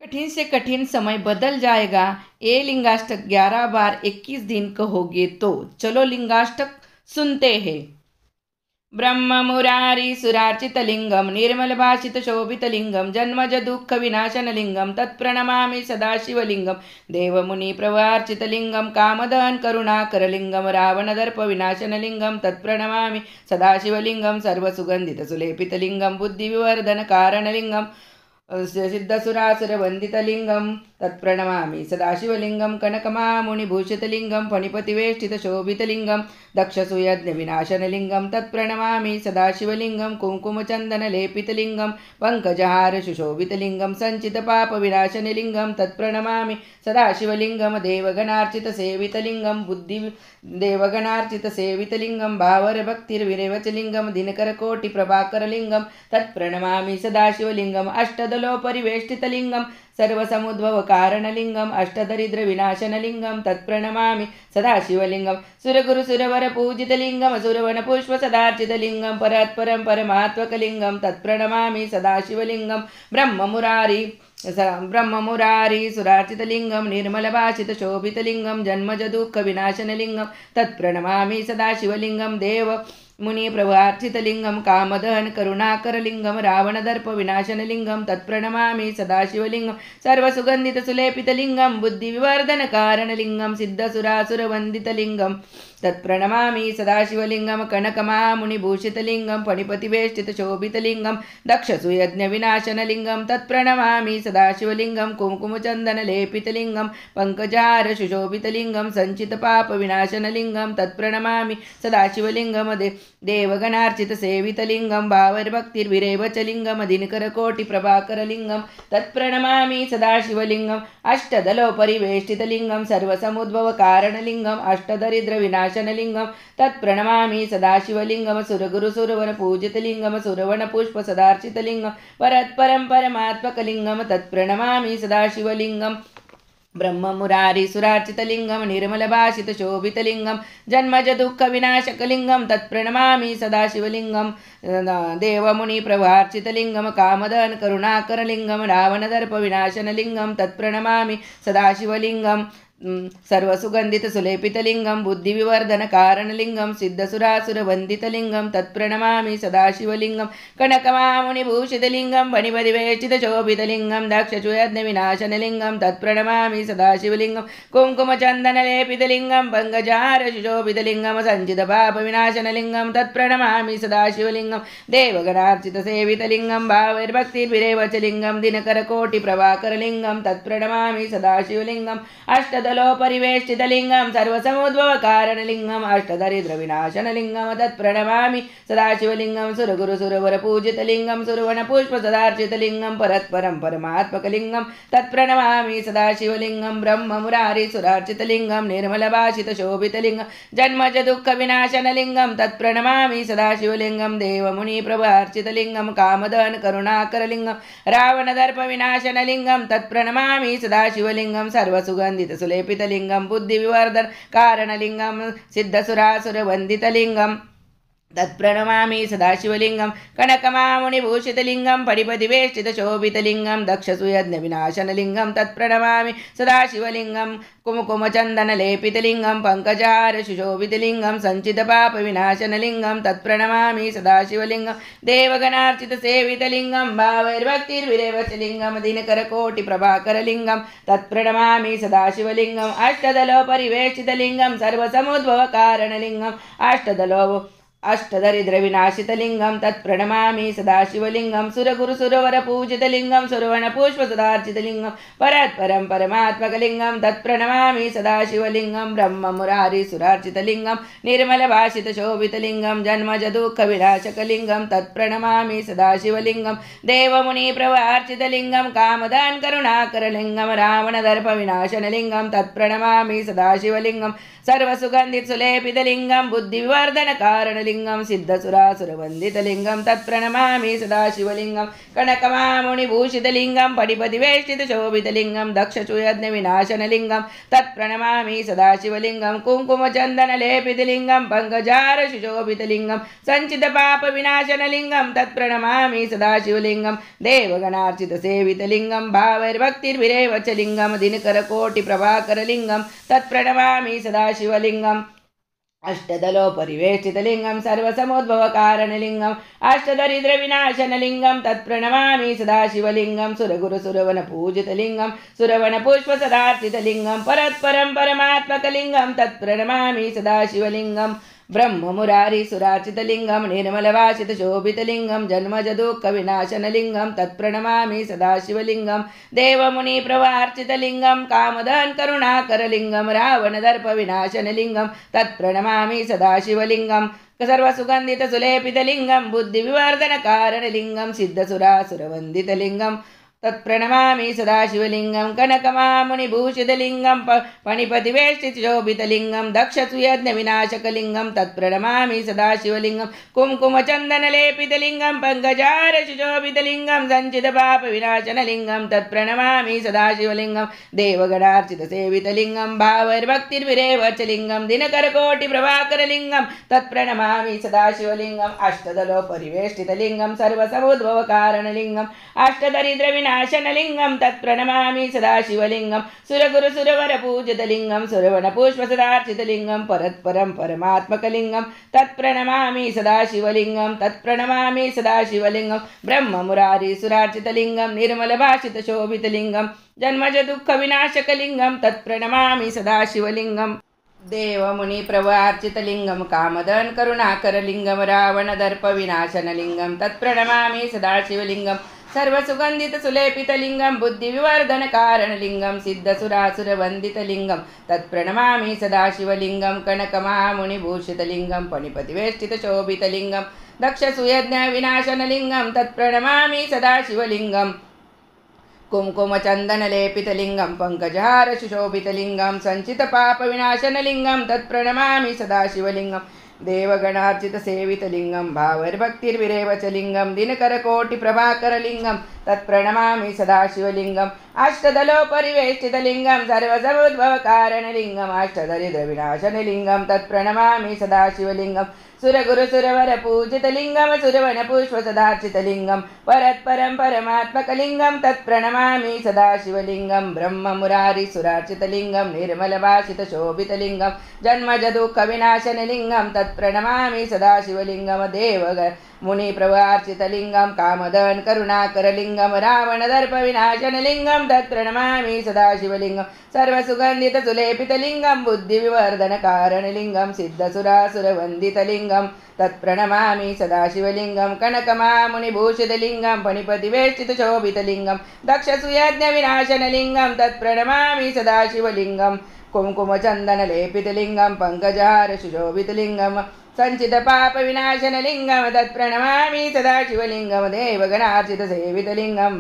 कठिन से कठिन समय बदल जाएगा। ये लिंगाष्टक 11 बार 21 दिन कहोगे तो। चलो लिंगाष्टक सुनते हैं। ब्रह्म मुरारी सुरार्चितलिंगम निर्मल भाषित शोभितलिंगम जन्मज दुःख विनाशनलिंगम तत्प्रणमामि सदाशिवलिंगम देवमुनि प्रवार्चितलिंगम कामदहन करुणाकरलिंगम रावणदर्प विनाशनलिंगम तत्प्रणमामि सदाशिवलिंगम सर्वसुगंधित सुलेपितलिंगम बुद्धिविवर्धन कारणलिंगम सिद्धसुरासुरवन्दितलिंगं तत्प्रणमामि सदाशिवलिंगं कनकमामुनिभूषितलिंगं फणिपतिवेष्टितशोभितलिंगं दक्षसूयज्ञविनाशनलिंगं तत्प्रणमामि सदाशिवलिंगं कुङ्कुमचन्दनलेपितलिंगं पङ्कजहारशुशोभितलिंगं सञ्चितपापविनाशनलिंगं तत्प्रणमामि सदाशिवलिंगं देवगणार्चितसेवितलिंगं देवगणार्चितसेवितलिंगं भावरभक्तिर्विरेवचलिंगं दिनकरकोटिप्रभाकरलिंगं तत्प्रणमामि सदाशिवलिंगम् अष्टदलोपरिवेष्टितलिंगं सर्वसमुद्भवकारणलिंगम् अष्टदरिद्रविनाशनलिंगं तत्प्रणमामि सदाशिवलिंगं सुरगुरुसुरवरपूजितलिंगं सुरवनपुष्पसदार्चितलिंगं परात्परं परमात्मकलिंगं तत्प्रणमामि सदाशिवलिंगं ब्रह्ममुरारी सुरार्चितलिंगं निर्मलभाषितशोभितलिंगं जन्मजदुःखविनाशनलिंगं तत्प्रणमामि सदाशिवलिंगं देव मुनिप्रवार्चितलिंगं कामदहन करुणाकरलिंगं रावणदर्पविनाशनलिंगं तत्प्रणमामि सदाशिवलिंगं सर्वसुगन्धितसुलेपितलिंगं बुद्धिविवर्धनकारणलिंगं सिद्धसुरासुरवन्दितलिंगं तत्प्रणमामि सदाशिवलिंगं कनकमामुनिभूषितलिंगं फणिपतिवेष्टितशोभितलिंगं दक्षसूयज्ञविनाशनलिंगं तत्प्रणमामि सदाशिवलिंगं कुङ्कुमचन्दनलेपितलिंगं पङ्कजारशुशोभितलिंगं सञ्चितपापविनाशनलिंगं तत्प्रणमामि सदाशिवलिंगं देवगणार्चितसेवितलिंगं भावैर्भक्तिर्विरेवचलिंगं दिनकरकोटिप्रभाकरलिंगं तत्प्रणमामि सदाशिवलिंगम् अष्टदलोपरिवेष्टितलिंगं सर्वसमुद्भवकारणलिंगम् अष्टदरिद्रविनाशनलिंगं तत्प्रणमामि सदाशिवलिंगं सुरगुरुसुरवनपूजितलिंगं सुरवनपुष्पसदार्चितलिंगं परत्परं परमात्मकलिंगं तत्प्रणमामि सदाशिवलिंगं ब्रह्ममुरारी सुरार्चितलिंगं निर्मलभाषितशोभितलिंगं जन्मज दुःखविनाशकलिंगं तत्प्रणमामि सदाशिवलिंगं देवमुनिप्रवार्चितलिंगं कामदहन करुणाकरलिंगं रावणदर्पविनाशनलिंगं तत्प्रणमामि सदाशिवलिंगं सर्वसुगन्धितसुलेपितलिंगं बुद्धिविवर्धनकारणलिंगं सिद्धसुरासुरवन्दितलिंगं तत्प्रणमामि सदाशिवलिंगं कनकमामुनिभूषितलिंगं फणिपतिवेष्टितशोभितलिंगं दक्षचूयज्ञविनाशनलिंगं तत्प्रणमामि सदाशिवलिंगं कुङ्कुमचन्दनलेपितलिंगं पङ्कजारशुशोभितलिंगं सञ्चितपापविनाशनलिंगं तत्प्रणमामि सदाशिवलिंगं देवगणार्चितसेवितलिंगं भावैर्भक्तिर्विरेवचलिंगं दिनकरकोटिप्रभाकरलिंगं तत्प्रणमामि सदाशिवलिंगम् अष्टदलोपरिवेष्टितलिंगं सर्वसमुद्भवकारणलिंगम् अष्टदरिद्रविनाशनलिंगं तत्प्रणमामि सदाशिवलिंगं सुरगुरुसुरवरपूजितलिंगं सुरवनपुष्पसदार्चितलिंगं परत्परं परमात्मकलिंगं तत्प्रणमामि सदाशिवलिंगं ब्रह्ममुरारी सुरार्चितलिंगं निर्मलभाषितशोभितलिंगं जन्मज दुःखविनाशनलिंगं तत्प्रणमामि सदाशिवलिंगं देवमुनिप्रवार्चितलिंगं कामदहन करुणाकरलिंगं रावणदर्पविनाशनलिंगं तत्प्रणमामि सदाशिवलिंगं सर्वसुगन्धितसुलेपितलिंगं बुद्धिविवर्धन कारणलिंगं सिद्धसुरासुरवन्दितलिंगं तत्प्रणमामि सदाशिवलिंगं कनकमामुनिभूषितलिंगं फणिपतिवेष्टितशोभितलिंगं दक्षसूयज्ञविनाशनलिंगं तत्प्रणमामि सदाशिवलिंगं कुङ्कुमचन्दनलेपितलिंगं पङ्कजारशुशोभितलिंगं सञ्चितपापविनाशनलिंगं तत्प्रणमामि सदाशिवलिंगं देवगणार्चितसेवितलिंगं भावैर्भक्तिर्विरेवचलिंगं दिनकरकोटिप्रभाकरलिंगं तत्प्रणमामि सदाशिवलिंगम् अष्टदलोपरिवेष्टितलिंगं सर्वसमुद्भवकारणलिंगम् अष्टदरिद्रविनाशितलिंगं तत्प्रणमामि सदाशिवलिंगं सुरगुरुसुरवरपूजितलिंगं सुरवनपुष्पसदार्चितलिंगं परत्परं परमात्मकलिंगं तत्प्रणमामि सदाशिवलिंगं ब्रह्ममुरारी सुरार्चितलिंगं निर्मलभाषितशोभितलिंगं जन्मज दुःखविनाशकलिंगं तत्प्रणमामि सदाशिवलिंगं देवमुनिप्रवार्चितलिंगं कामदान करुणाकरलिंगं रावणदर्पविनाशनलिंगं तत्प्रणमामि सदाशिवलिंगं सर्वसुगन्धितसुलेपितलिंगं बुद्धिविवर्धनकारणलिंगं कारणलिंगं सिद्धसुरासुरवन्दितलिङ्गं तत्प्रणमामि सदाशिवलिङ्गं कनकमामुनिभूषितलिङ्गं फणिपतिवेष्टितशोभितलिङ्गं दक्षचूयज्ञविनाशनलिङ्गं तत्प्रणमामि सदाशिवलिङ्गं कुङ्कुमचन्दनलेपितलिङ्गं पङ्कजारशुशोभितलिङ्गं सञ्चितपापविनाशनलिङ्गं तत्प्रणमामि सदाशिवलिङ्गं देवगणार्चितसेवितलिङ्गं भावैर्भक्तिर्विरेव च लिङ्गं दिनकरकोटिप्रभाकरलिङ्गं तत्प्रणमामि सदाशिवलिङ्गम् अष्टदलोपरिवेष्टितलिङ्गं सर्वसमुद्भवकारणलिङ्गम् अष्टदरिद्रविनाशनलिङ्गं तत्प्रणमामि सदाशिवलिङ्गं सुरगुरुसुरवनपूजितलिङ्गं सुरवनपुष्पसदार्चितलिङ्गं परत्परं परमात्मकलिङ्गं तत्प्रणमामि सदाशिवलिङ्गं ब्रह्ममुरारिसुरार्चितलिङ्गं निर्मलवासितशोभितलिङ्गं जन्मजदुःखविनाशनलिङ्गं तत्प्रणमामि सदाशिवलिङ्गं देवमुनिप्रवार्चितलिङ्गं कामदहनकरुणाकरलिङ्गं रावणदर्पविनाशनलिङ्गं तत्प्रणमामि सदाशिवलिङ्गं सर्वसुगन्धितसुलेपितलिङ्गं बुद्धिविवर्धनकारणलिङ्गं सिद्धसुरासुरवन्दितलिङ्गं तत्प्रणमामि सदाशिवलिङ्गं कनकमामुनिभूषितलिङ्गं फणिपतिवेष्टितशोभितलिङ्गं दक्षसुयज्ञविनाशकलिङ्गं तत्प्रणमामि सदाशिवलिङ्गं कुङ्कुमचन्दनलेपितलिङ्गं पङ्कजारशुशोभितलिङ्गं सञ्चितपापविनाशनलिङ्गं तत्प्रणमामि सदाशिवलिङ्गं देवगणार्चितसेवितलिङ्गं भावैर्भक्तिर्विरेव च लिङ्गं दिनकरकोटिप्रभाकरलिङ्गं तत्प्रणमामि सदाशिवलिङ्गम् अष्टदलोपरिवेष्टितलिङ्गं सर्वसमुद्भवकारणलिङ्गम् अष्टदरिद्रविनाशनलिङ्गं तत्प्रणमामि सदाशिवलिङ्गं सुरगुरुसुरवरपूजितलिङ्गं सुरवनपुष्पसदार्चितलिङ्गं परत्परं परमात्मकलिङ्गं तत्प्रणमामि सदाशिवलिङ्गं तत्प्रणमामि सदाशिवलिङ्गं ब्रह्ममुरारिसुरार्चितलिङ्गं निर्मलभाषितशोभितलिङ्गं जन्मजदुःखविनाशकलिङ्गं तत्प्रणमामि सदाशिवलिङ्गं देवमुनिप्रवार्चितलिङ्गं कामदहनकरुणाकरलिङ्गं रावणदर्पविनाशनलिङ्गं तत्प्रणमामि सदाशिवलिङ्गं सर्वसुगन्धितसुलेपितलिङ्गं बुद्धिविवर्धनकारणलिङ्गं सिद्धसुरासुरवन्दितलिङ्गं तत्प्रणमामि सदाशिवलिङ्गं कनकमामुनिभूषितलिङ्गं फणिपतिवेष्टितशोभितलिङ्गं दक्षसुयज्ञविनाशनलिङ्गं तत्प्रणमामि सदाशिवलिङ्गं कुङ्कुमचन्दनलेपितलिङ्गं पङ्कजहारशुशोभितलिङ्गं सञ्चितपापविनाशनलिङ्गं तत्प्रणमामि सदाशिवलिङ्गं देवगणार्चितसेवितलिङ्गं भावैर्भक्तिर्विरेव च लिङ्गं दिनकरकोटिप्रभाकरलिङ्गं तत्प्रणमामि सदाशिवलिङ्गम् अष्टदलोपरिवेष्टितलिङ्गं सर्वसमुद्भवकारणलिङ्गम् अष्टदरिद्रविनाशनलिङ्गं तत्प्रणमामि सदाशिवलिङ्गं सुरगुरुसुरवरपूजितलिङ्गं सुरवनपुष्पसदार्चितलिङ्गं परत्परं परमात्मकलिङ्गं तत्प्रणमामि सदाशिवलिङ्गं ब्रह्ममुरारिसुरार्चितलिङ्गं निर्मलभाषितशोभितलिङ्गं जन्मजदुःखविनाशनलिङ्गं तत्प्रणमामि सदाशिवलिङ्गं देवमुनिप्रवार्चितलिङ्गं कामदहनकरुणाकरलिङ्गं रावणदर्पविनाशनलिङ्गं तत्प्रणमामि सदाशिवलिङ्गं सर्वसुगन्धितसुलेपितलिङ्गं बुद्धिविवर्धनकारणलिङ्गं सिद्धसुरासुरवन्दितलिङ्गं तत्प्रणमामि सदाशिवलिङ्गं कनकमामुनिभूषितलिङ्गं फणिपतिवेष्टितशोभितलिङ्गं दक्षसुयज्ञविनाशनलिङ्गं तत्प्रणमामि सदाशिवलिङ्गं कुङ्कुमचन्दनलेपितलिङ्गं पङ्कजहारशुशोभितलिङ्गं सञ्चितपापविनाशनलिङ्गं तत्प्रणमामि सदाशिवलिङ्गं देवगणार्चितसेवितलिङ्गं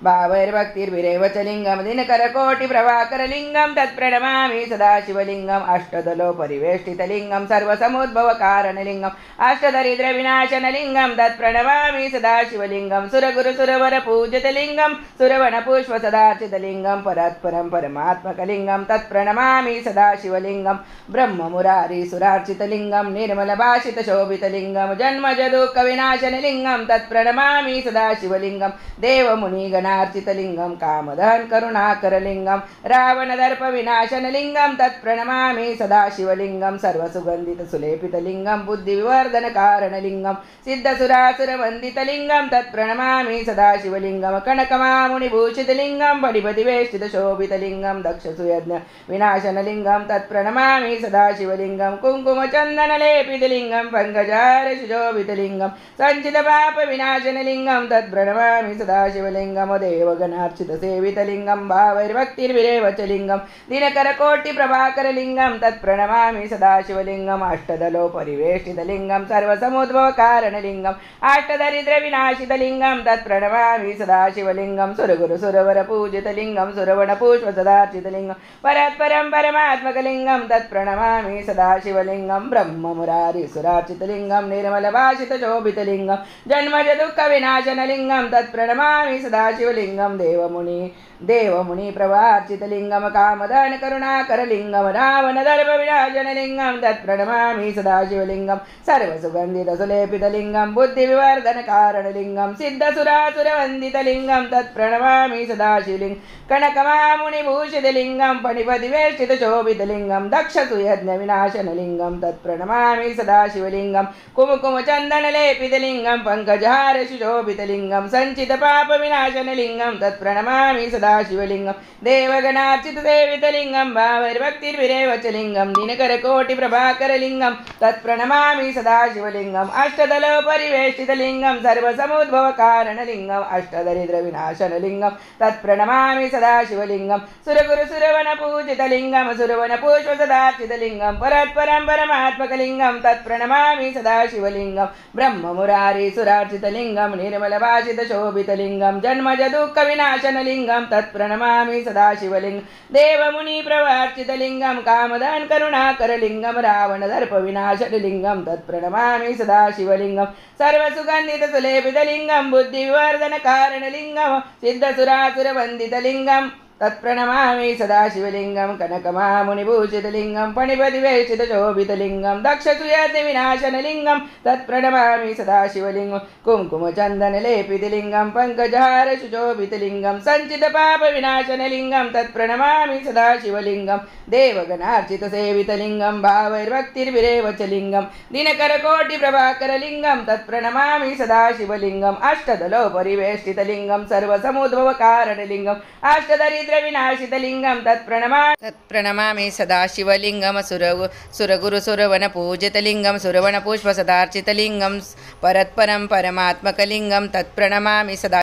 भावैर्भक्तिर्विरेव च लिङ्गं दिनकरकोटिप्रभाकरलिङ्गं तत्प्रणमामि सदाशिवलिङ्गम् अष्टदलोपरिवेष्टितलिङ्गं सर्वसमुद्भवकारणलिङ्गम् अष्टदरिद्रविनाशनलिङ्गं तत्प्रणमामि सदाशिवलिङ्गं सुरगुरुसुरवरपूजितलिङ्गं सुरवनपुष्पसदार्चितलिङ्गं परत्परं परमात्मकलिङ्गं तत्प्रणमामि सदाशिवलिङ्गं ब्रह्ममुरारिसुरार्चितलिङ्गं निर्मलभाषितशोभितलिङ्गं जन्मजदुःखविनाशनलिङ्गं तत्प्रणमामि सदाशिवलिङ्गं देवमुनिगणार्चितलिङ्गं कामदहनकरुणाकरलिङ्गं रावणदर्पविनाशनलिङ्गं तत्प्रणमामि सदाशिवलिङ्गं सर्वसुगन्धितसुलेपितलिङ्गं बुद्धिविवर्धनकारणलिङ्गं सिद्धसुरासुरवन्दितलिङ्गं तत्प्रणमामि सदाशिवलिङ्गं कनकमामुनिभूषितलिङ्गं फणिपतिवेष्टितशोभितलिङ्गं दक्षसुयज्ञविनाशनलिङ्गं तत्प्रणमामि सदाशिवलिङ्गं कुङ्कुमचन्दनलेपितलिङ्गं पङ्कजारशुशोभितलिङ्गं सञ्चितपापविनाशनलिङ्गं तत्प्रणमामि सदाशिवलिङ्गं देवगणार्चितसेवितलिङ्गं भावैर्भक्तिर्विरेव च लिङ्गं दिनकरकोटिप्रभाकरलिङ्गं तत्प्रणमामि सदाशिवलिङ्गम् अष्टदलोपरिवेष्टितलिङ्गं सर्वसमुद्भवकारणलिङ्गम् अष्टदरिद्रविनाशितलिङ्गं तत्प्रणमामि सदाशिवलिङ्गं सुरगुरुसुरवरपूजितलिङ्गं सुरवनपुष्पसदार्चितलिङ्गं परत्परं परमात्मकलिङ्गं तत्प्रणमामि सदाशिवलिङ्गं ब्रह्ममुरारि ब्रह्ममुरारी सुरार्चितलिङ्गं निर्मलभाषितशोभितलिङ्गं जन्मज दुःखविनाशनलिङ्गं तत्प्रणमामि सदाशिवलिङ्गं देवमुनि प्रवार्चितलिङ्गं कामदान करुणाकरलिङ्गं रावणदर्पविनाशनलिङ्गं तत्प्रणमामि सदाशिवलिङ्गं सर्वसुगन्धितसुलेपितलिङ्गं बुद्धिविवर्धनकारणलिङ्गं सिद्धसुरासुरवन्दितलिङ्गं तत्प्रणमामि सदाशिवलिङ्गं कनकमामुनिभूषितलिङ्गं फणिपतिवेष्टितशोभितलिङ्गं दक्षसुयज्ञविनाशनलिङ्गं तत्प्रणमामि सदाशिवलिङ्गं कुमकुमचन्दनलेपितलिङ्गं पङ्कजहारशुशोभितलिङ्गं सञ्चितपापविनाशनलिङ्गं तत्प्रणमामि सदाशिवलिङ्गं देवगणार्चितसेवितलिङ्गं भावैर्भक्तिर्विरेवचलिङ्गं दिनकरकोटिप्रभाकरलिङ्गं तत्प्रणमामि सदाशिवलिङ्गम् अष्टदलोपरिवेष्टितलिङ्गं सर्वसमुद्भवकारणलिङ्गम् अष्टदरिद्रविनाशनलिङ्गं तत्प्रणमामि सदाशिवलिङ्गं सुरगुरुसुरवनपूजितलिङ्गं सुरवनपुष्पसदार्चितलिङ्गं परात्परं परमात्मकलिङ्गं तत्प्रणमामि सदाशिवलिङ्गं ब्रह्ममुरारी सुरार्चितलिङ्गं निर्मलभाषितशोभितलिङ्गं जन्मज दुःखविनाशनलिङ्गं तत्प्रणमामि सदाशिवलिङ्गं देवमुनिप्रवार्चितलिङ्गं कामदान करुणाकरलिङ्गं रावणदर्पविनाशनलिङ्गं तत्प्रणमामि सदाशिवलिङ्गं सर्वसुगन्धितसुलेपितलिङ्गं बुद्धिविवर्धनकारणलिङ्गं सिद्धसुरासुरवन्दितलिङ्गं तत्प्रणमामि सदाशिवलिङ्गं कनकमामुनिभूषितलिङ्गं फणिपतिवेष्टितशोभितलिङ्गं दक्षसुयज्ञविनाशनलिङ्गं तत्प्रणमामि सदाशिवलिङ्गं कुङ्कुमचन्दनलेपितलिङ्गं पङ्कजहारशुशोभितलिङ्गं सञ्चितपापविनाशनलिङ्गं तत्प्रणमामि सदाशिवलिङ्गं देवगणार्चितसेवितलिङ्गं भावैर्भक्तिर्विरेवचलिङ्गं दिनकरकोटिप्रभाकरलिङ्गं तत्प्रणमामि सदाशिवलिङ्गम् अष्टदलोपरिवेष्टितलिङ्गं सर्वसमुद्भवकारणलिङ्गम् अष्टदरिद्रविनाशितलिङ्गं तत्प्रणमामि सदाशिवलिङ्गं सुरगुरुसुरवनपूजितलिङ्गं सुरवनपुष्पसदार्चितलिङ्गं परत्परं परमात्मकलिङ्गं तत्प्रणमामि सदा